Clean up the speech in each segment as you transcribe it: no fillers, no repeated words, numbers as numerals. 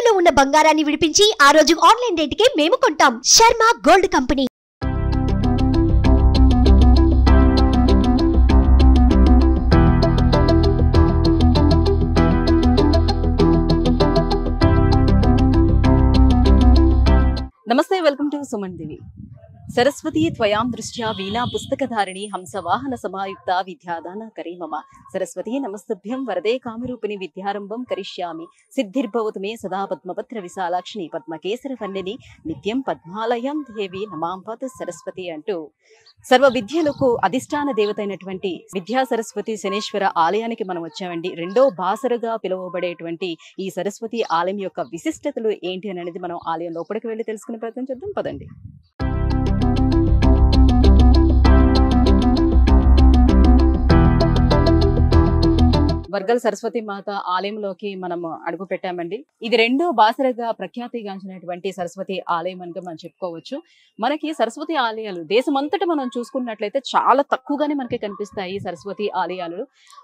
తాకట్టులో ఉన్న బంగారాన్ని విడిపించి ఆ రోజు ఆన్లైన్ రేటుకే మేము కొంటాం. Sharma gold company. నమస్తే, welcome to Suman TV. Saraswati త్వయాం దృష్ట్యా వీణా పుస్తకధారిణి హంసవాహన సమాయుక్త విద్యాదాన కరీమమ. సరస్వతి నమస్తుభ్యం వరదే కామరూపిణి విద్యారంభం కరిష్యామి. సిద్ధిర్భవతు మే సదా పద్మపత్ర విశాలాక్షిని పద్మకేసర వన్నిని నిత్యం పద్మాలయం దేవి నమాంపత్ సరస్వతి అంటూ సర్వ విద్యలకు అధిష్టాన దేవత అయినటువంటి విద్యా సరస్వతి శనేశ్వర ఆలయానికి మనం వచ్చామండి. రెండో బాసరగా పిలువబడేటువంటి ఈ సరస్వతి ఆలయం యొక్క విశిష్టతలు ఏంటి అనేది మనం ఆలయం లోపలికి వెళ్ళి తెలుసుకునే ప్రయత్నం చేద్దాం. పదండి. వర్గల్ సరస్వతి మాత ఆలయంలోకి మనం అడుగు పెట్టామండి. ఇది రెండో బాసరగా ప్రఖ్యాతిగాంచినటువంటి సరస్వతి ఆలయం అని మనం చెప్పుకోవచ్చు. మనకి సరస్వతి ఆలయాలు దేశమంతటా మనం చూసుకున్నట్లయితే చాలా తక్కువగానే మనకి కనిపిస్తాయి సరస్వతి ఆలయాలు.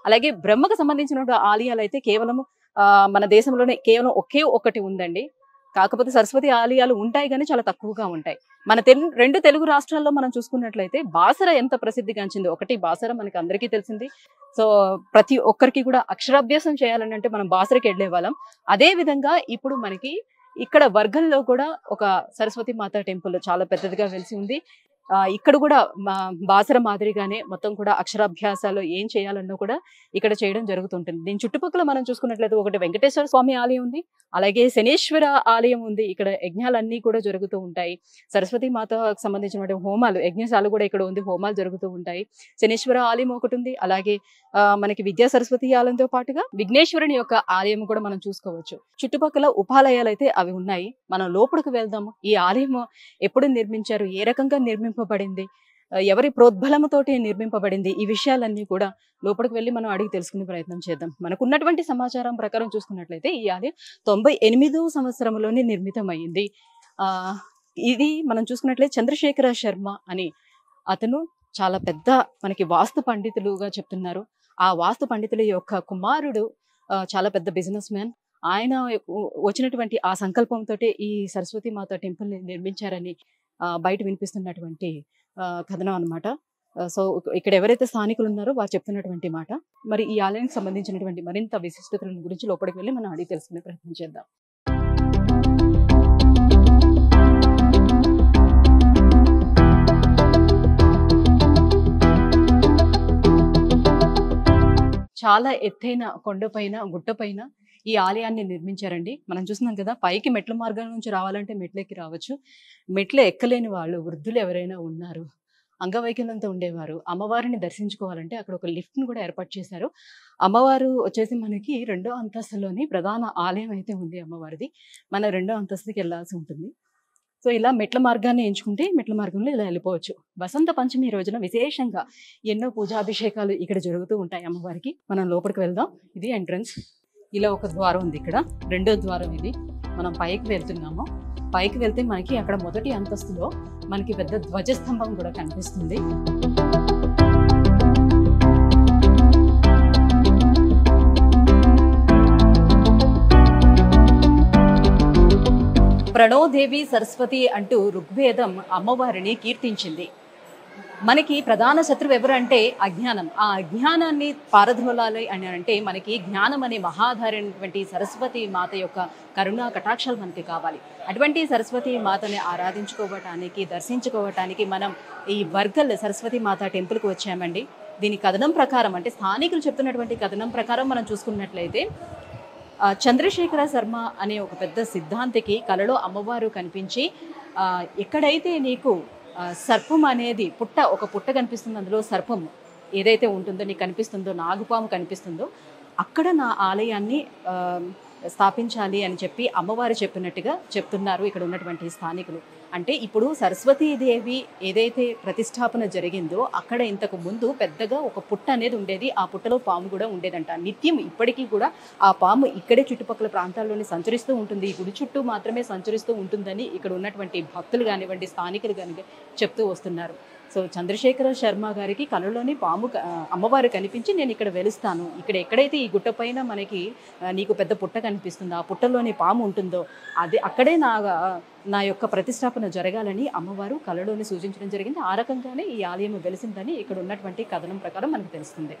అలాగే బ్రహ్మకు సంబంధించిన ఆలయాలు అయితే కేవలం మన దేశంలోనే కేవలం ఒకే ఒకటి ఉందండి. కాకపోతే సరస్వతి ఆలయాలు ఉంటాయి కానీ చాలా తక్కువగా ఉంటాయి. మన రెండు తెలుగు రాష్ట్రాల్లో మనం చూసుకున్నట్లయితే బాసర ఎంత ప్రసిద్ధిగాంచిందో, ఒకటి బాసర మనకి అందరికీ తెలిసింది. సో ప్రతి ఒక్కరికి కూడా అక్షరాభ్యాసం చేయాలని అంటే మనం బాసరకి వెళ్ళే వాళ్ళం. అదే విధంగా ఇప్పుడు మనకి ఇక్కడ వర్గల్లో కూడా ఒక సరస్వతి మాత టెంపుల్ చాలా పెద్దదిగా వెలిసి ఉంది. ఇక్కడ కూడా బాసర మాదిరిగానే మొత్తం కూడా అక్షరాభ్యాసాలు ఏం చేయాలన్నా కూడా ఇక్కడ చేయడం జరుగుతుంటుంది. దీని చుట్టుపక్కల మనం చూసుకున్నట్లయితే ఒకటి వెంకటేశ్వర స్వామి ఆలయం ఉంది, అలాగే శనేశ్వర ఆలయం ఉంది. ఇక్కడ యజ్ఞాలన్నీ కూడా జరుగుతూ ఉంటాయి. సరస్వతి మాతకు సంబంధించిన హోమాలు, యజ్ఞశాల కూడా ఇక్కడ ఉంది, హోమాలు జరుగుతూ ఉంటాయి. శనేశ్వర ఆలయం ఒకటి ఉంది. అలాగే మనకి విద్యా సరస్వతి ఆలయంతో పాటుగా విఘ్నేశ్వరుని యొక్క ఆలయం కూడా మనం చూసుకోవచ్చు. చుట్టుపక్కల ఉపాలయాలు అయితే అవి ఉన్నాయి. మనం లోపలికి వెళ్దాము. ఈ ఆలయం ఎప్పుడు నిర్మించారు, ఏ రకంగా నిర్మింపబడింది, ఎవరి ప్రోద్బలముతోటి నిర్మింపబడింది, ఈ విషయాలన్నీ కూడా లోపలికి వెళ్ళి మనం అడిగి తెలుసుకునే ప్రయత్నం చేద్దాం. మనకున్నటువంటి సమాచారం ప్రకారం చూసుకున్నట్లయితే ఈ ఆలయం 98వ సంవత్సరంలోనే నిర్మితమైంది. ఇది మనం చూసుకున్నట్లయితే చంద్రశేఖర శర్మ అని అతను చాలా పెద్ద మనకి వాస్తు పండితులుగా చెప్తున్నారు. ఆ వాస్తు పండితుల యొక్క కుమారుడు చాలా పెద్ద బిజినెస్ మ్యాన్. ఆయన వచ్చినటువంటి ఆ సంకల్పంతో ఈ సరస్వతి మాత టెంపుల్ ని నిర్మించారని బయట వినిపిస్తున్నటువంటి కథనం అనమాట. సో ఇక్కడ ఎవరైతే స్థానికులు ఉన్నారో వారు చెప్తున్నటువంటి మాట. మరి ఈ ఆలయానికి సంబంధించినటువంటి మరింత విశిష్టతల గురించి లోపలికి వెళ్ళి మనం అడిగి తెలుసుకునే ప్రయత్నం చేద్దాం. చాలా ఎత్తైన కొండపైన గుట్టపైన ఈ ఆలయాన్ని నిర్మించారండి. మనం చూస్తున్నాం కదా, పైకి మెట్ల మార్గం నుంచి రావాలంటే మెట్లెక్కి రావచ్చు. మెట్లు ఎక్కలేని వాళ్ళు, వృద్ధులు ఎవరైనా ఉన్నారు, అంగవైకల్యంతో ఉండేవారు, అమ్మవారిని దర్శించుకోవాలంటే అక్కడ ఒక లిఫ్ట్ ను కూడా ఏర్పాటు చేశారు. అమ్మవారు వచ్చేసి మనకి 2వ అంతస్తులోని ప్రధాన ఆలయం అయితే ఉంది అమ్మవారిది. మన 2వ అంతస్తుకి వెళ్లాల్సి ఉంటుంది. సో ఇలా మెట్ల మార్గాన్ని ఎంచుకుంటే మెట్ల మార్గంలో ఇలా వెళ్ళిపోవచ్చు. వసంత పంచమి రోజున విశేషంగా ఎన్నో పూజాభిషేకాలు ఇక్కడ జరుగుతూ ఉంటాయి అమ్మవారికి. మనం లోపలికి వెళ్దాం. ఇది ఎంట్రన్స్. ఇలా ఒక ద్వారం ఉంది. ఇక్కడ 2వ ద్వారం ఇది. మనం పైకి వెళ్తున్నాము. పైకి వెళ్తే మనకి అక్కడ మొదటి అంతస్తులో మనకి పెద్ద ధ్వజస్తంభం కూడా కనిపిస్తుంది. ప్రణోదేవి సరస్వతి అంటూ ఋగ్వేదం అమ్మవారిని కీర్తించింది. మనకి ప్రధాన శత్రువు ఎవరంటే అజ్ఞానం. ఆ అజ్ఞానాన్ని పారద్రోలాలి అని అంటే మనకి జ్ఞానం అనే మహాధారైనటువంటి సరస్వతి మాత యొక్క కరుణా కటాక్షాలు మనకి కావాలి. అటువంటి సరస్వతి మాతని ఆరాధించుకోవటానికి, దర్శించుకోవటానికి మనం ఈ వర్గల్ సరస్వతి మాత టెంపుల్కి వచ్చామండి. దీని కథనం ప్రకారం, అంటే స్థానికులు చెప్తున్నటువంటి కథనం ప్రకారం మనం చూసుకున్నట్లయితే చంద్రశేఖర శర్మ అనే ఒక పెద్ద సిద్ధాంతికి కలలో అమ్మవారు కనిపించి, ఎక్కడైతే నీకు సర్పం అనేది ఒక పుట్ట కనిపిస్తుంది, అందులో సర్పం ఏదైతే ఉంటుందో నీకు కనిపిస్తుందో, నాగుపాము కనిపిస్తుందో, అక్కడ నా ఆలయాన్ని స్థాపించాలి అని చెప్పి అమ్మవారు చెప్పినట్టుగా చెప్తున్నారు ఇక్కడ ఉన్నటువంటి స్థానికులు. అంటే ఇప్పుడు సరస్వతీదేవి ఏదైతే ప్రతిష్టాపన జరిగిందో అక్కడ ఇంతకు ముందు పెద్దగా ఒక పుట్ట అనేది ఉండేది. ఆ పుట్టలో పాము కూడా ఉండేదంట. నిత్యం ఇప్పటికీ కూడా ఆ పాము ఇక్కడే చుట్టుపక్కల ప్రాంతాల్లోనే సంచరిస్తూ ఉంటుంది. ఈ గుడి చుట్టూ మాత్రమే సంచరిస్తూ ఉంటుందని ఇక్కడ ఉన్నటువంటి భక్తులు కానివ్వండి, స్థానికులు కానివ్వండి చెప్తూ వస్తున్నారు. సో చంద్రశేఖర శర్మ గారికి కళలోని అమ్మవారు కనిపించి నేను ఇక్కడ వెలుస్తాను, ఇక్కడ ఎక్కడైతే ఈ గుట్ట పైన మనకి నీకు పెద్ద పుట్ట కనిపిస్తుందో ఆ పుట్టలోని పాము ఉంటుందో అది అక్కడే నా యొక్క ప్రతిష్టాపన జరగాలని అమ్మవారు కళలోని సూచించడం జరిగింది. ఆ రకంగానే ఈ ఆలయం వెలిసిందని ఇక్కడ ఉన్నటువంటి కథనం ప్రకారం మనకు తెలుస్తుంది.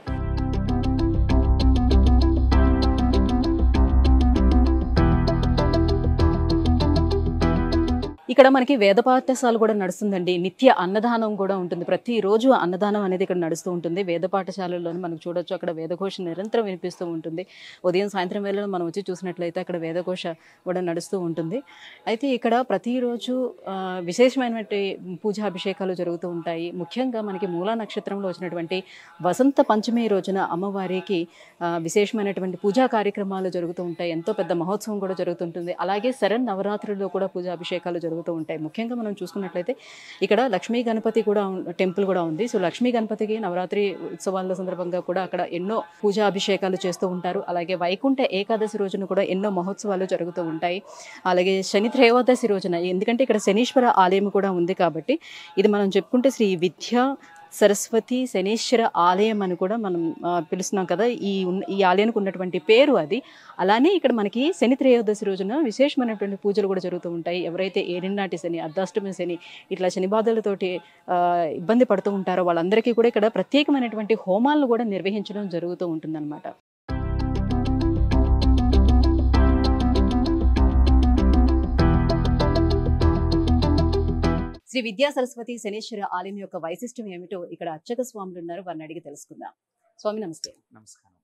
ఇక్కడ మనకి వేద పాఠశాల కూడా నడుస్తుందండి. నిత్య అన్నదానం కూడా ఉంటుంది. ప్రతిరోజు అన్నదానం అనేది ఇక్కడ నడుస్తూ ఉంటుంది. వేద పాఠశాలల్లోనే మనం చూడొచ్చు, అక్కడ వేదఘోష నిరంతరం వినిపిస్తూ ఉంటుంది. ఉదయం సాయంత్రం వేళలో మనం వచ్చి చూసినట్లయితే అక్కడ వేదఘోష కూడా నడుస్తూ ఉంటుంది. అయితే ఇక్కడ ప్రతిరోజు విశేషమైనటువంటి పూజాభిషేకాలు జరుగుతూ ఉంటాయి. ముఖ్యంగా మనకి మూలా నక్షత్రంలో వచ్చినటువంటి వసంత పంచమి రోజున అమ్మవారికి విశేషమైనటువంటి పూజా కార్యక్రమాలు జరుగుతూ ఉంటాయి. ఎంతో పెద్ద మహోత్సవం కూడా జరుగుతుంటుంది. అలాగే శరణ్ నవరాత్రుల్లో కూడా పూజాభిషేకాలు జరుగుతూ ఉంటాయి. ముఖ్యంగా మనం చూసుకున్నట్లయితే ఇక్కడ లక్ష్మీ గణపతి కూడా టెంపుల్ కూడా ఉంది. సో లక్ష్మీ గణపతికి నవరాత్రి ఉత్సవాల సందర్భంగా కూడా అక్కడ ఎన్నో పూజా అభిషేకాలు చేస్తూ ఉంటారు. అలాగే వైకుంఠ ఏకాదశి రోజున కూడా ఎన్నో మహోత్సవాలు జరుగుతూ ఉంటాయి. అలాగే శని త్రయోదశి రోజున, ఎందుకంటే ఇక్కడ శనీశ్వర ఆలయం కూడా ఉంది కాబట్టి ఇది మనం చెప్పుకుంటే శ్రీ విద్యా సరస్వతి శనీశ్వర ఆలయం అని కూడా మనం పిలుస్తున్నాం కదా. ఈ ఆలయానికి ఉన్నటువంటి పేరు అది. అలానే ఇక్కడ మనకి శని త్రయోదశి రోజున విశేషమైనటువంటి పూజలు కూడా జరుగుతూ ఉంటాయి. ఎవరైతే ఏలినాటి శని, అర్ధాష్టమి శని ఇట్లా శని బాధలతోటి ఇబ్బంది పడుతూ ఉంటారో వాళ్ళందరికీ కూడా ఇక్కడ ప్రత్యేకమైనటువంటి హోమాలను కూడా నిర్వహించడం జరుగుతూ ఉంటుందన్నమాట. శ్రీ విద్యా సరస్వతి శనీశ్వర ఆలయం యొక్క వైశిష్టం ఏమిటో ఇక్కడ అర్చక స్వాములు ఉన్నారు, వారిని అడిగి తెలుసుకుందాం. స్వామి నమస్తే. నమస్కారం.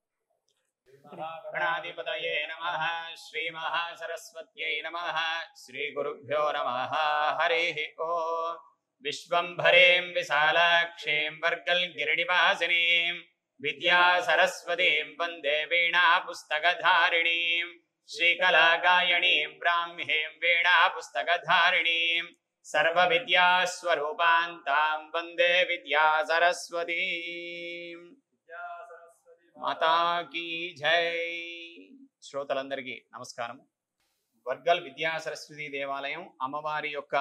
గణాధిపతయే నమః. శ్రీ మహాసరస్వత్యై నమః. శ్రీ గురుభ్యో నమః. హరిః ఓం. విశ్వంభరీం విశాలాక్షీం వర్గల్ గిరినివాసినీం విద్యా సరస్వతీం వందే వీణా పుస్తకధారిణీం శ్రీకళాగాయణీం బ్రాహ్మీం వీణా పుస్తకధారిణీం సర్వ విద్యా స్వరూపాంతాం వందే విద్యా సరస్వతీ. మాతా కీ జై. శ్రోతలందరికీ నమస్కారం. వర్గల్ విద్యా సరస్వతి దేవాలయం అమ్మవారి యొక్క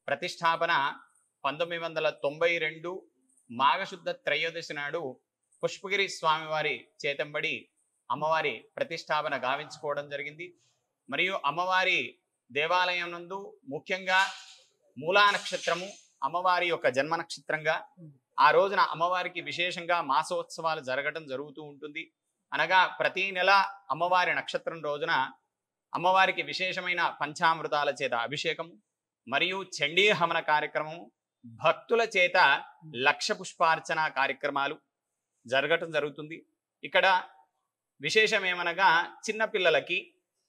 ప్రతిష్టాపన 1992 మాఘశుద్ధ త్రయోదశి నాడు పుష్పగిరి స్వామివారి చేతంబడి అమ్మవారి ప్రతిష్టాపన గావించుకోవడం జరిగింది. మరియు అమ్మవారి దేవాలయం నందు ముఖ్యంగా మూలా నక్షత్రము అమ్మవారి యొక్క జన్మ నక్షత్రంగా ఆ రోజున అమ్మవారికి విశేషంగా మాసోత్సవాలు జరగడం జరుగుతూ ఉంటుంది. అనగా ప్రతి నెల అమ్మవారి నక్షత్రం రోజున అమ్మవారికి విశేషమైన పంచామృతాల చేత అభిషేకం మరియు చండీ హవన కార్యక్రమం, భక్తుల చేత లక్ష పుష్పార్చన కార్యక్రమాలు జరగటం జరుగుతుంది. ఇక్కడ విశేషం ఏమనగా చిన్నపిల్లలకి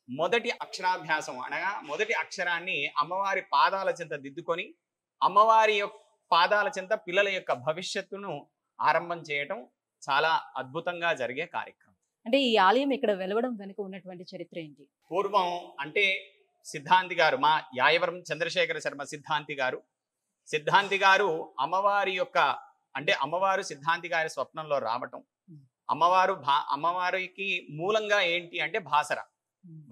మొదటి అక్షరాభ్యాసం అనగా మొదటి అక్షరాన్ని అమ్మవారి పాదాల చెంత దిద్దుకొని అమ్మవారి యొక్క పాదాల చెంత పిల్లల యొక్క భవిష్యత్తును ఆరంభం చేయటం చాలా అద్భుతంగా జరిగే కార్యక్రమం. అంటే ఈ ఆలయం ఇక్కడ వెలవడం వెనుక ఉన్నటువంటి చరిత్ర ఏంటి? పూర్వం అంటే సిద్ధాంతి గారు, మా యాయవరం చంద్రశేఖర శర్మ సిద్ధాంతి గారు అమ్మవారి యొక్క అంటే అమ్మవారు సిద్ధాంతి గారి స్వప్నంలో రావటం, అమ్మవారికి మూలంగా ఏంటి అంటే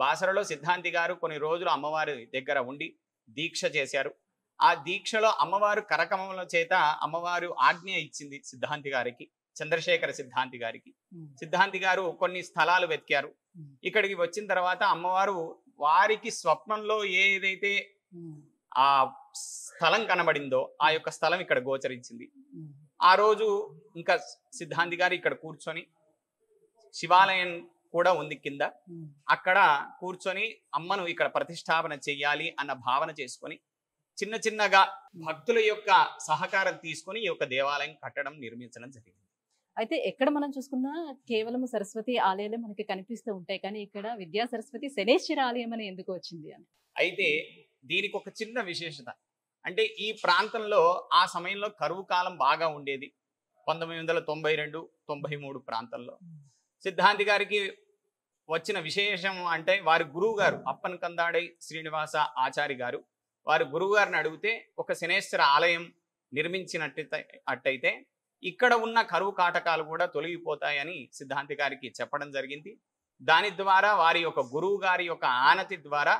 బాసరలో సిద్ధాంతి గారు కొన్ని రోజులు అమ్మవారి దగ్గర ఉండి దీక్ష చేశారు. ఆ దీక్షలో అమ్మవారు కరకమల చేత అమ్మవారు ఆజ్ఞ ఇచ్చింది సిద్ధాంతి గారికి, చంద్రశేఖర సిద్ధాంతి గారికి. సిద్ధాంతి గారు కొన్ని స్థలాలు వెతికారు. ఇక్కడికి వచ్చిన తర్వాత అమ్మవారు వారికి స్వప్నంలో ఏదైతే ఆ స్థలం కనబడిందో ఆ యొక్క స్థలం ఇక్కడ గోచరించింది. ఆ రోజు ఇంకా సిద్ధాంతి గారు ఇక్కడ కూర్చొని, శివాలయం కూడా ఉంది కింద, అక్కడ కూర్చొని అమ్మను ఇక్కడ ప్రతిష్టాపన చెయ్యాలి అన్న భావన చేసుకొని చిన్న చిన్నగా భక్తుల యొక్క సహకారం తీసుకొని ఈ యొక్క దేవాలయం కట్టడం నిర్మించడం జరిగింది. అయితే ఎక్కడ మనం చూసుకున్నా కేవలం సరస్వతి ఆలయాలే మనకి కనిపిస్తూ ఉంటాయి, కానీ ఇక్కడ విద్యా సరస్వతి శనేశ్వర ఆలయం అని ఎందుకు వచ్చింది అని? అయితే దీనికి ఒక చిన్న విశేషత అంటే ఈ ప్రాంతంలో ఆ సమయంలో కరువు కాలం బాగా ఉండేది. 1992-93 ప్రాంతంలో సిద్ధాంతి గారికి వచ్చిన విశేషం అంటే వారి గురువు గారు అప్పన్ కందాడై శ్రీనివాస ఆచారి గారు వారి గురువు గారిని అడిగితే ఒక శనేశ్వర ఆలయం నిర్మించినట్టయితే ఇక్కడ ఉన్న కరువు కాటకాలు కూడా తొలగిపోతాయని సిద్ధాంతి గారికి చెప్పడం జరిగింది. దాని ద్వారా వారి యొక్క గురువు గారి యొక్క ఆనతి ద్వారా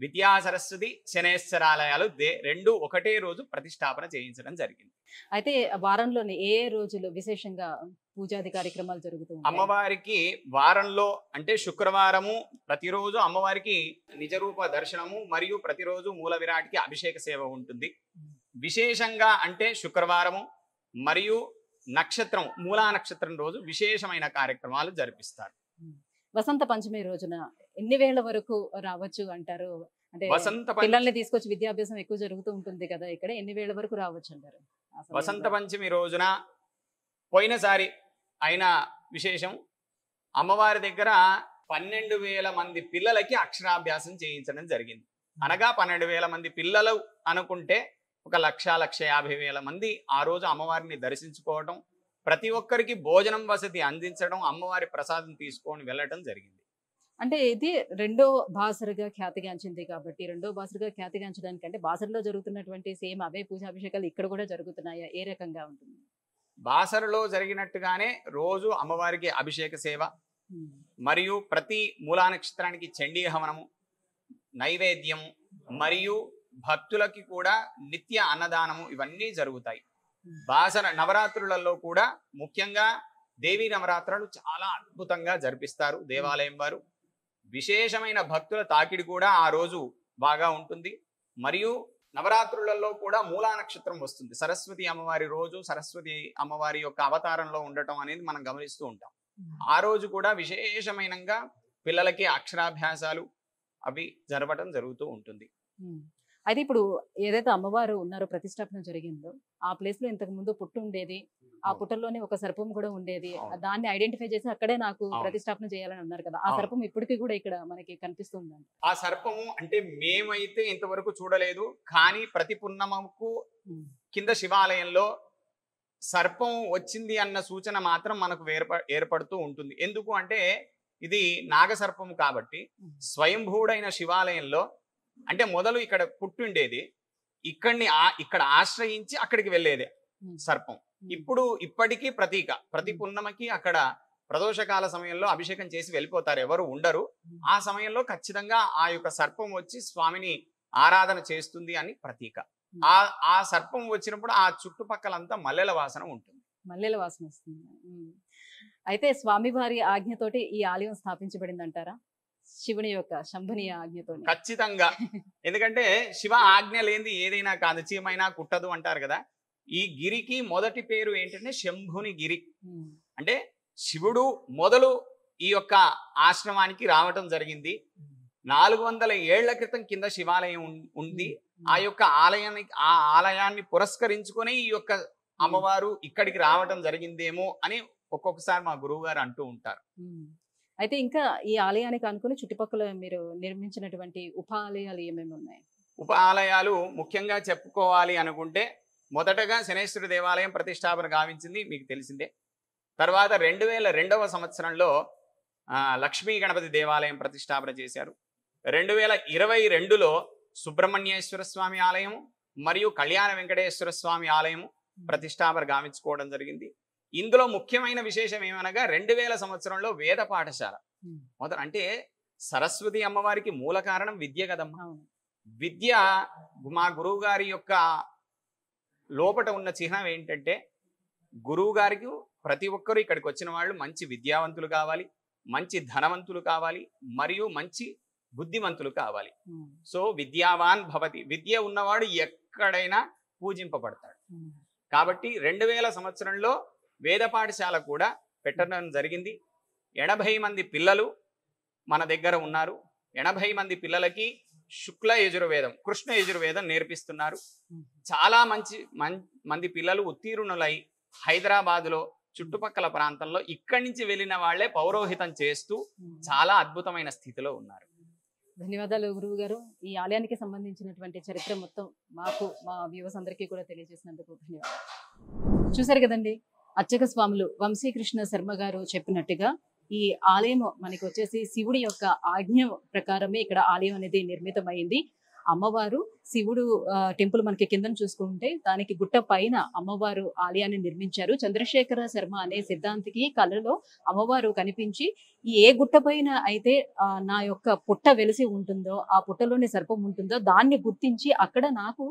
విద్యా సరస్వతి శనేశ్వరాలయాలు రెండు ఒకటే రోజు ప్రతిష్టాపన చేయించడం జరిగింది. అయితే వారంలోని ఏ రోజులు విశేషంగా పూజాది కార్యక్రమాలు జరుగుతాయి? అమ్మవారికి వారంలో అంటే శుక్రవారము ప్రతిరోజు అమ్మవారికి నిజరూప దర్శనము మరియు ప్రతిరోజు మూల విరాట్కి అభిషేక సేవ ఉంటుంది. విశేషంగా అంటే శుక్రవారము మరియు నక్షత్రం మూలా నక్షత్రం రోజు విశేషమైన కార్యక్రమాలు జరిపిస్తారు. వసంత పంచమి రోజున ఎన్ని వేళ వరకు రావచ్చు అంటారు? అంటే వసంత పిల్లల్ని తీసుకొచ్చి విద్యాభ్యాసం ఎక్కువ జరుగుతూ ఉంటుంది కదా, ఇక్కడ ఎన్ని వేళ వరకు రావచ్చు అంటారు? వసంత పంచమి రోజున పోయినసారి అయిన విశేషం అమ్మవారి దగ్గర 12,000 మంది పిల్లలకి అక్షరాభ్యాసం చేయించడం జరిగింది. అనగా 12,000 మంది పిల్లలు అనుకుంటే 1,50,000 మంది ఆ రోజు అమ్మవారిని దర్శించుకోవటం, ప్రతి ఒక్కరికి భోజనం వసతి అందించడం, అమ్మవారి ప్రసాదం తీసుకొని వెళ్ళటం జరిగింది. అంటే ఇది రెండో బాసరగా ఖ్యాతిగాంచింది కాబట్టి, రెండో బాసరగా ఖ్యాతిగాంచడానికి అంటే బాసరలో జరుగుతున్నటువంటి సేమ్ అవే పూజాభిషేకాలు ఇక్కడ కూడా జరుగుతున్నాయా? ఏ రకంగా ఉంటుంది? బాసరలో జరిగినట్టుగానే రోజు అమ్మవారికి అభిషేక సేవ మరియు ప్రతి మూలా నక్షత్రానికి చండీ హవనము, నైవేద్యము మరియు భక్తులకి కూడా నిత్య అన్నదానము ఇవన్నీ జరుగుతాయి. బాసర నవరాత్రులలో కూడా ముఖ్యంగా దేవీ నవరాత్రులు చాలా అద్భుతంగా జరిపిస్తారు దేవాలయం వారు. విశేషమైన భక్తుల తాకిడి కూడా ఆ రోజు బాగా ఉంటుంది. మరియు నవరాత్రులలో కూడా మూలా నక్షత్రం వస్తుంది. సరస్వతి అమ్మవారి రోజు సరస్వతి అమ్మవారి యొక్క అవతారంలో ఉండటం అనేది మనం గమనిస్తూ ఉంటాం. ఆ రోజు కూడా విశేషమైనగా పిల్లలకి అక్షరాభ్యాసాలు అవి జరపడం జరుగుతూ ఉంటుంది. అయితే ఇప్పుడు ఏదైతే అమ్మవారు ఉన్నారో ప్రతిష్టాపన జరిగిందో ఆ ప్లేస్ లో ఇంతకు ముందు పుట్టు ఉండేది, ఆ పుట్టల్లోనే ఒక సర్పం కూడా ఉండేది. దాన్ని ఐడెంటిఫై చేసి అక్కడే నాకు ప్రతిష్టాపన చేయాలని అన్నారు కదా, ఆ సర్పం ఇప్పటికీ కూడా ఇక్కడ మనకి కనిపిస్తుంది. ఆ సర్పము అంటే మేమైతే ఇంతవరకు చూడలేదు, కానీ ప్రతి పున్నమకు కింద శివాలయంలో సర్పం వచ్చింది అన్న సూచన మాత్రం మనకు ఏర్పడుతూ ఉంటుంది. ఎందుకు అంటే ఇది నాగసర్పం కాబట్టి స్వయంభూడైన శివాలయంలో అంటే మొదలు ఇక్కడ పుట్టుండేది, ఇక్కడ ఆశ్రయించి అక్కడికి వెళ్ళేది సర్పం. ఇప్పటికీ ప్రతీక ప్రతి పున్నమకి అక్కడ ప్రదోషకాల సమయంలో అభిషేకం చేసి వెళ్ళిపోతారు, ఎవరు ఉండరు. ఆ సమయంలో ఖచ్చితంగా ఆ యొక్క సర్పం వచ్చి స్వామిని ఆరాధన చేస్తుంది అని ప్రతీక. ఆ సర్పం వచ్చినప్పుడు ఆ చుట్టుపక్కలంతా మల్లెల వాసన ఉంటుంది. మల్లెల వాసన వస్తుంది. అయితే స్వామివారి ఆజ్ఞతోటి ఈ ఆలయం స్థాపించబడింది అంటారా? శివుని యొక్క శంభుని ఆజ్ఞతో? ఖచ్చితంగా. ఎందుకంటే శివ ఆజ్ఞ లేనిది ఏదైనా కాదు, చీమైనా కుట్టదు అంటారు కదా. ఈ గిరికి మొదటి పేరు ఏంటంటే శంభుని గిరి. అంటే శివుడు మొదలు ఈ యొక్క ఆశ్రమానికి రావటం జరిగింది. 400 ఏళ్ల క్రితం కింద శివాలయం ఉంది. ఆ యొక్క ఆలయాన్ని పురస్కరించుకొని ఈ యొక్క అమ్మవారు ఇక్కడికి రావటం జరిగిందేమో అని ఒక్కొక్కసారి మా గురువు గారు అంటూ ఉంటారు. అయితే ఇంకా ఈ ఆలయానికి అనుకుని చుట్టుపక్కల మీరు నిర్మించినటువంటి ఉప ఆలయాలు ఏమేమి ఉన్నాయి? ఉప ఆలయాలు ముఖ్యంగా చెప్పుకోవాలి అనుకుంటే మొదటగా శనేశ్వర దేవాలయం ప్రతిష్టాపన గావించింది మీకు తెలిసిందే. తర్వాత 2002వ సంవత్సరంలో లక్ష్మీ గణపతి దేవాలయం ప్రతిష్టాపన చేశారు. 2022లో సుబ్రహ్మణ్యేశ్వర స్వామి ఆలయము మరియు కళ్యాణ వెంకటేశ్వర స్వామి ఆలయము ప్రతిష్టాపన గావించుకోవడం జరిగింది. ఇందులో ముఖ్యమైన విశేషం ఏమనగా 2000 సంవత్సరంలో వేద పాఠశాల మొదలు. అంటే సరస్వతి అమ్మవారికి మూల కారణం విద్య కదమ్మా. విద్య మా గురువు గారి యొక్క లోపట ఉన్న చిహ్నం ఏంటంటే గురువు గారికి ప్రతి ఒక్కరు ఇక్కడికి వచ్చిన వాళ్ళు మంచి విద్యావంతులు కావాలి, మంచి ధనవంతులు కావాలి, మరియు మంచి బుద్ధిమంతులు కావాలి. సో విద్యావాన్ భవతి, విద్య ఉన్నవాడు ఎక్కడైనా పూజింపబడతాడు. కాబట్టి 2000 సంవత్సరంలో వేద పాఠశాల కూడా పెట్టడం జరిగింది. 80 మంది పిల్లలు మన దగ్గర ఉన్నారు. 80 మంది పిల్లలకి శుక్ల యజుర్వేదం, కృష్ణ యజుర్వేదం నేర్పిస్తున్నారు. చాలా మంది పిల్లలు ఉత్తీర్ణులై హైదరాబాద్లో చుట్టుపక్కల ప్రాంతంలో ఇక్కడి నుంచి వెళ్ళిన వాళ్లే పౌరోహితం చేస్తూ చాలా అద్భుతమైన స్థితిలో ఉన్నారు. ధన్యవాదాలు గురువు గారు. ఈ ఆలయానికి సంబంధించినటువంటి చరిత్ర మొత్తం మాకు మా వ్యూవర్స్ అందరికీ కూడా తెలియజేసినందుకు ధన్యవాదాలు. చూసారు కదండి, అర్చక స్వాములు వంశీకృష్ణ శర్మ గారు చెప్పినట్టుగా ఈ ఆలయం మనకి వచ్చేసి శివుడి యొక్క ఆజ్ఞ ప్రకారమే ఇక్కడ ఆలయం అనేది నిర్మితమైంది. అమ్మవారు శివుడు టెంపుల్ మనకి కిందన చూసుకుంటే దానికి గుట్ట పైన అమ్మవారు ఆలయాన్ని నిర్మించారు. చంద్రశేఖర శర్మ అనే సిద్ధాంతికి కళలో అమ్మవారు కనిపించి ఏ గుట్ట పైన అయితే నా యొక్క పుట్ట వెలిసి ఉంటుందో, ఆ పుట్టలోని సర్పం ఉంటుందో దాన్ని గుర్తించి అక్కడ నాకు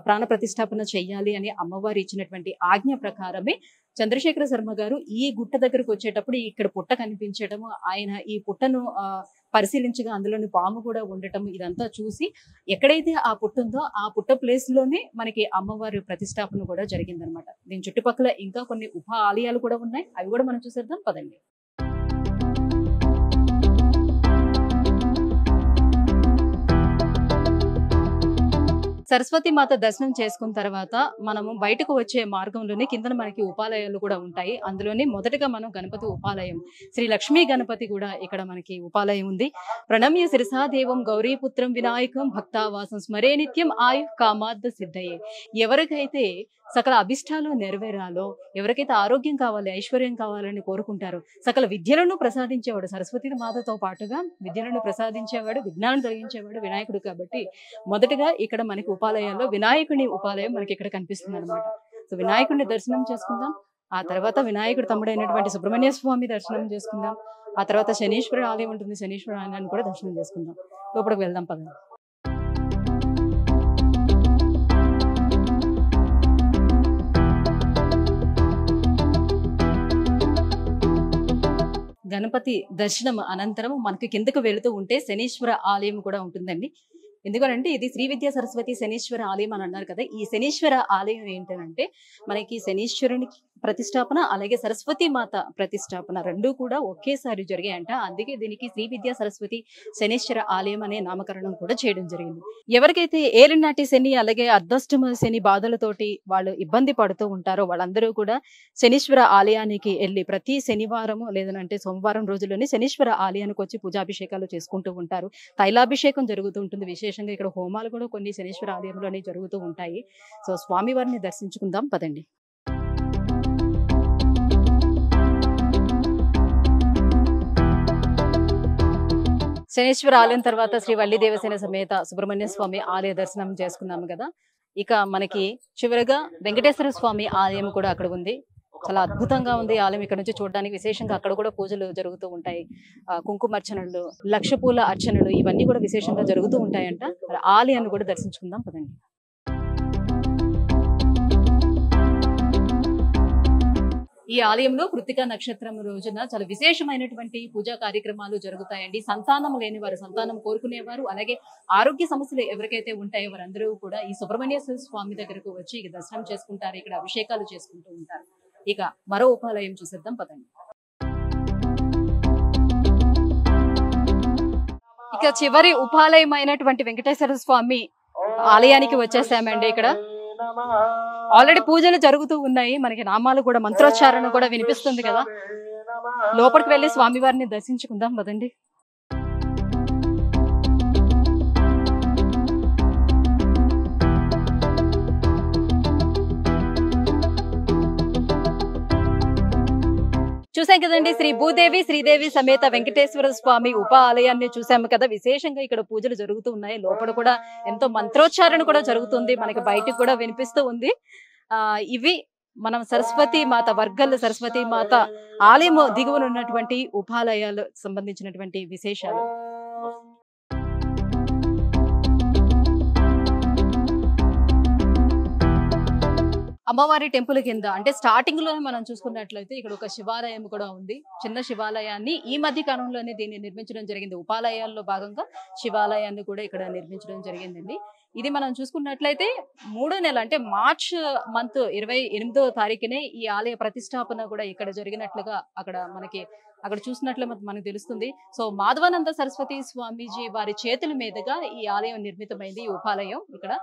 ప్రాణ ప్రతిష్టాపన చెయ్యాలి అని అమ్మవారు ఇచ్చినటువంటి ఆజ్ఞ ప్రకారమే చంద్రశేఖర శర్మ గారు ఈ గుట్ట దగ్గరకు వచ్చేటప్పుడు ఇక్కడ పుట్ట కనిపించటము, ఆయన ఈ పుట్టను పరిశీలించగా అందులోని పాము కూడా ఉండటం, ఇదంతా చూసి ఎక్కడైతే ఆ పుట్ట ఉందో ఆ పుట్ట ప్లేస్ లోనే మనకి అమ్మవారి ప్రతిష్టాపన కూడా జరిగిందనమాట. దీని చుట్టుపక్కల ఇంకా కొన్ని ఉప ఆలయాలు కూడా ఉన్నాయి, అవి కూడా మనం చూసేద్దాం పదండి. సరస్వతి మాత దర్శనం చేసుకున్న తర్వాత మనము బయటకు వచ్చే మార్గంలోనే కింద మనకి ఉపాలయాలు కూడా ఉంటాయి. అందులోనే మొదటగా మనం గణపతి ఉపాలయం, శ్రీ లక్ష్మీ గణపతి కూడా ఇక్కడ మనకి ఉపాలయం ఉంది. ప్రణమ్య శిరసాదేవం గౌరీపుత్రం వినాయకం భక్తావాసం స్మరే నిత్యం ఆయు కామార్థ సిద్ధయే. ఎవరికైతే సకల అభిష్టాలు నెరవేరాలో, ఎవరికైతే ఆరోగ్యం కావాలి, ఐశ్వర్యం కావాలని కోరుకుంటారో, సకల విద్యలను ప్రసాదించేవాడు సరస్వతి మాతతో పాటుగా విద్యలను ప్రసాదించేవాడు, విజ్ఞానం కలిగించేవాడు వినాయకుడు. కాబట్టి మొదటగా ఇక్కడ మనకి ఉపాలయాల్లో వినాయకుని ఉపాలయం మనకి ఇక్కడ కనిపిస్తుంది అనమాట. సో వినాయకుడిని దర్శనం చేసుకుందాం. ఆ తర్వాత వినాయకుడు తమ్ముడైనటువంటి సుబ్రహ్మణ్య స్వామి దర్శనం చేసుకుందాం. ఆ తర్వాత శనీశ్వర ఆలయం ఉంటుంది, శనీశ్వర ఆలయాన్ని కూడా దర్శనం చేసుకుందాం. లోపలికి వెళ్దాం పదండి. గణపతి దర్శనం అనంతరం మనకి కిందకు వెళుతూ ఉంటే శనీశ్వర ఆలయం కూడా ఉంటుందండి. ఎందుకంటే ఇది శ్రీ విద్యా సరస్వతి శనీశ్వర ఆలయం అని అన్నారు కదా. ఈ శనీశ్వర ఆలయం ఏంటంటే మనకి శనీశ్వరునికి ప్రతిష్టాపన అలాగే సరస్వతి మాత ప్రతిష్టాపన రెండూ కూడా ఒకేసారి జరిగాయంట. అందుకే దీనికి శ్రీ విద్యా సరస్వతి శనీశ్వర ఆలయం అనే నామకరణం కూడా చేయడం జరిగింది. ఎవరికైతే ఏలినాటి శని అలాగే అర్ధష్టమ శని బాధలతోటి వాళ్ళు ఇబ్బంది పడుతూ ఉంటారో వాళ్ళందరూ కూడా శనీశ్వర ఆలయానికి వెళ్ళి ప్రతి శనివారము లేదంటే సోమవారం రోజుల్లోనే శనీశ్వర ఆలయానికి వచ్చి పూజాభిషేకాలు చేసుకుంటూ ఉంటారు. తైలాభిషేకం జరుగుతూ ఉంటుంది. విశేషంగా ఇక్కడ హోమాలు కూడా కొన్ని శనీశ్వర ఆలయంలోనే జరుగుతూ ఉంటాయి. సో స్వామివారిని దర్శించుకుందాం పదండి. శనీశ్వర ఆలయం తర్వాత శ్రీ వల్లి దేవసేన సమేత సుబ్రహ్మణ్య స్వామి ఆలయ దర్శనం చేసుకున్నాము కదా. ఇక మనకి చివరిగా వెంకటేశ్వర స్వామి ఆలయం కూడా అక్కడ ఉంది. చాలా అద్భుతంగా ఉంది ఆలయం. ఇక్కడ నుంచి చూడడానికి విశేషంగా అక్కడ కూడా పూజలు జరుగుతూ ఉంటాయి. కుంకుమార్చనలు, లక్ష పూల అర్చనలు ఇవన్నీ కూడా విశేషంగా జరుగుతూ ఉంటాయంట. ఆలయాన్ని కూడా దర్శించుకుందాం పదండి. ఈ ఆలయంలో కృత్తిక నక్షత్రం రోజున చాలా విశేషమైనటువంటి పూజా కార్యక్రమాలు జరుగుతాయండి. సంతానం లేని వారు, సంతానం కోరుకునేవారు అలాగే ఆరోగ్య సమస్యలు ఎవరికైతే ఉంటాయో వారందరూ కూడా ఈ సుబ్రహ్మణ్యేశ్వర స్వామి దగ్గరకు వచ్చి దర్శనం చేసుకుంటారు. ఇక్కడ అభిషేకాలు చేసుకుంటూ ఉంటారు. ఇక మరో ఉపాలయం చూసేద్దాం పదండి. ఇక చివరి ఉపాలయం అయినటువంటి వెంకటేశ్వర స్వామి ఆలయానికి వచ్చేసామండి. ఇక్కడ ఆల్రెడీ పూజలు జరుగుతూ ఉన్నాయి. మనకి నామాలు కూడా మంత్రోచ్చారణ కూడా వినిపిస్తుంది కదా. లోపలికి వెళ్ళి స్వామివారిని దర్శించుకుందాం పదండి. చూసాం కదండి, శ్రీ భూదేవి శ్రీదేవి సమేత వెంకటేశ్వర స్వామి ఉప ఆలయాన్ని చూసాము కదా. విశేషంగా ఇక్కడ పూజలు జరుగుతూ ఉన్నాయి. లోపల కూడా ఎంతో మంత్రోచ్చారణ కూడా జరుగుతుంది. మనకి బయటకు కూడా వినిపిస్తూ ఉంది. ఇవి మనం సరస్వతి మాత వర్గల్ సరస్వతి మాత ఆలయం దిగువన ఉన్నటువంటి ఉపాలయాలు సంబంధించినటువంటి విశేషాలు. అమ్మవారి టెంపుల్ కింద అంటే స్టార్టింగ్ లోనే మనం చూసుకున్నట్లయితే ఇక్కడ ఒక శివాలయం కూడా ఉంది. చిన్న శివాలయాన్ని ఈ మధ్య కాలంలోనే దీన్ని నిర్మించడం జరిగింది. ఉపాలయాల్లో భాగంగా శివాలయాన్ని కూడా ఇక్కడ నిర్మించడం జరిగిందండి. ఇది మనం చూసుకున్నట్లయితే 3వ నెల అంటే మార్చ్ మంత్ 28వ తారీఖునే ఈ ఆలయ ప్రతిష్టాపన కూడా ఇక్కడ జరిగినట్లుగా అక్కడ చూసినట్లు మనకు తెలుస్తుంది. సో మాధవానంద సరస్వతి స్వామీజీ వారి చేతుల మీదుగా ఈ ఆలయం నిర్మితమైంది, ఈ ఉపాలయం ఇక్కడ.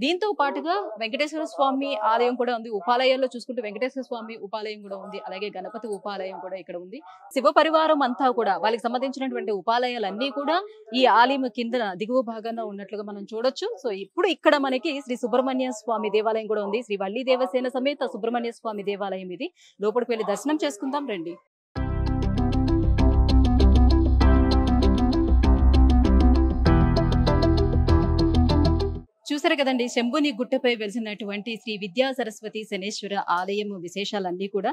దీంతో పాటుగా వెంకటేశ్వర స్వామి ఆలయం కూడా ఉంది. ఉపాలయాల్లో చూసుకుంటే వెంకటేశ్వర స్వామి ఉపాలయం కూడా ఉంది, అలాగే గణపతి ఉపాలయం కూడా ఇక్కడ ఉంది. శివ పరివారం అంతా కూడా వాళ్ళకి సంబంధించినటువంటి ఉపాలయాలన్నీ కూడా ఈ ఆలయం కింద దిగువ భాగాన ఉన్నట్లుగా మనం చూడొచ్చు. సో ఇప్పుడు ఇక్కడ మనకి శ్రీ సుబ్రహ్మణ్య స్వామి దేవాలయం కూడా ఉంది. శ్రీ వల్లి దేవసేన సమేత సుబ్రహ్మణ్య స్వామి దేవాలయం ఇది. లోపలికి వెళ్ళి దర్శనం చేసుకుందాం రండి. చూసారు కదండి, శంభుని గుట్టపై వెలిసినటువంటి శ్రీ విద్యా సరస్వతి శనేశ్వర ఆలయం విశేషాలన్నీ కూడా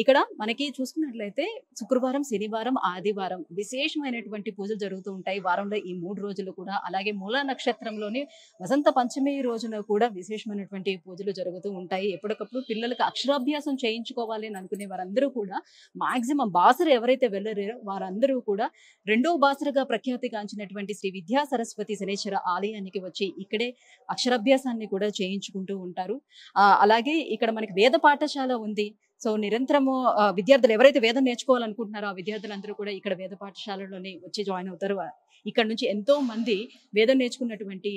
ఇక్కడ మనకి చూసుకున్నట్లయితే శుక్రవారం, శనివారం, ఆదివారం విశేషమైనటువంటి పూజలు జరుగుతూ ఉంటాయి. వారంలో ఈ 3 రోజులు కూడా. అలాగే మూల నక్షత్రంలోని వసంత పంచమి రోజున కూడా విశేషమైనటువంటి పూజలు జరుగుతూ ఉంటాయి. ఎప్పటికప్పుడు పిల్లలకు అక్షరాభ్యాసం చేయించుకోవాలి అని అనుకునే వారందరూ కూడా మాక్సిమం బాసర ఎవరైతే వెళ్ళారో వారందరూ కూడా రెండో బాసరగా ప్రఖ్యాతిగాంచినటువంటి శ్రీ విద్యా సరస్వతి శనేశ్వర ఆలయానికి వచ్చి ఇక్కడే అక్షరాభ్యాసాన్ని కూడా చేయించుకుంటూ ఉంటారు. అలాగే ఇక్కడ మనకి వేద పాఠశాల ఉంది. సో నిరంతరము విద్యార్థులు ఎవరైతే వేదం నేర్చుకోవాలనుకుంటున్నారో ఆ విద్యార్థులందరూ కూడా ఇక్కడ వేద పాఠశాలలోనే వచ్చి జాయిన్ అవుతారు. ఇక్కడ నుంచి ఎంతో మంది వేదం నేర్చుకున్నటువంటి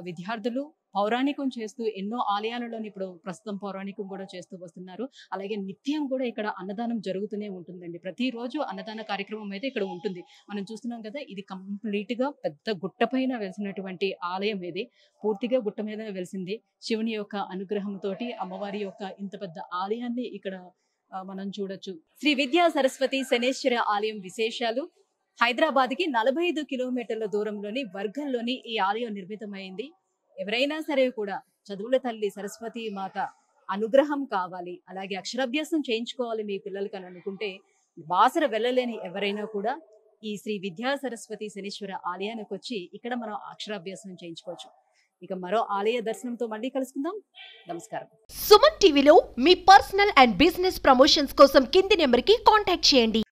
విద్యార్థులు పౌరాణికం చేస్తూ ఎన్నో ఆలయాలలోని ఇప్పుడు ప్రస్తుతం పౌరాణికం కూడా చేస్తూ వస్తున్నారు. అలాగే నిత్యం కూడా ఇక్కడ అన్నదానం జరుగుతూనే ఉంటుందండి. ప్రతిరోజు అన్నదాన కార్యక్రమం అయితే ఇక్కడ ఉంటుంది. మనం చూస్తున్నాం కదా, ఇది కంప్లీట్ గా పెద్ద గుట్ట పైన వెలిసినటువంటి ఆలయం. ఇది పూర్తిగా గుట్ట మీద వెలిసింది. శివుని యొక్క అనుగ్రహంతో అమ్మవారి యొక్క ఇంత పెద్ద ఆలయాన్ని ఇక్కడ మనం చూడొచ్చు. శ్రీ విద్యా సరస్వతి శనేశ్వర ఆలయం విశేషాలు. హైదరాబాద్ కి 45 కిలోమీటర్ల దూరంలోని వర్గంలోని ఈ ఆలయం నిర్మితమైంది. ఎవరైనా సరే కూడా చదువుల తల్లి సరస్వతి మాత అనుగ్రహం కావాలి, అలాగే అక్షరాభ్యాసం చేయించుకోవాలి మీ పిల్లలకి అని అనుకుంటే బాసర వెళ్ళలేని ఎవరైనా కూడా ఈ శ్రీ విద్యా సరస్వతి శనీశ్వర ఆలయానికి వచ్చి ఇక్కడ మనం అక్షరాభ్యాసం చేయించుకోవచ్చు. ఇక మరో ఆలయ దర్శనంతో మళ్ళీ కలుసుకుందాం. నమస్కారం. సుమన్ టీవీలో మీ పర్సనల్ అండ్ బిజినెస్ ప్రమోషన్స్ కోసం కింది నెంబర్కి కాంటాక్ట్ చేయండి.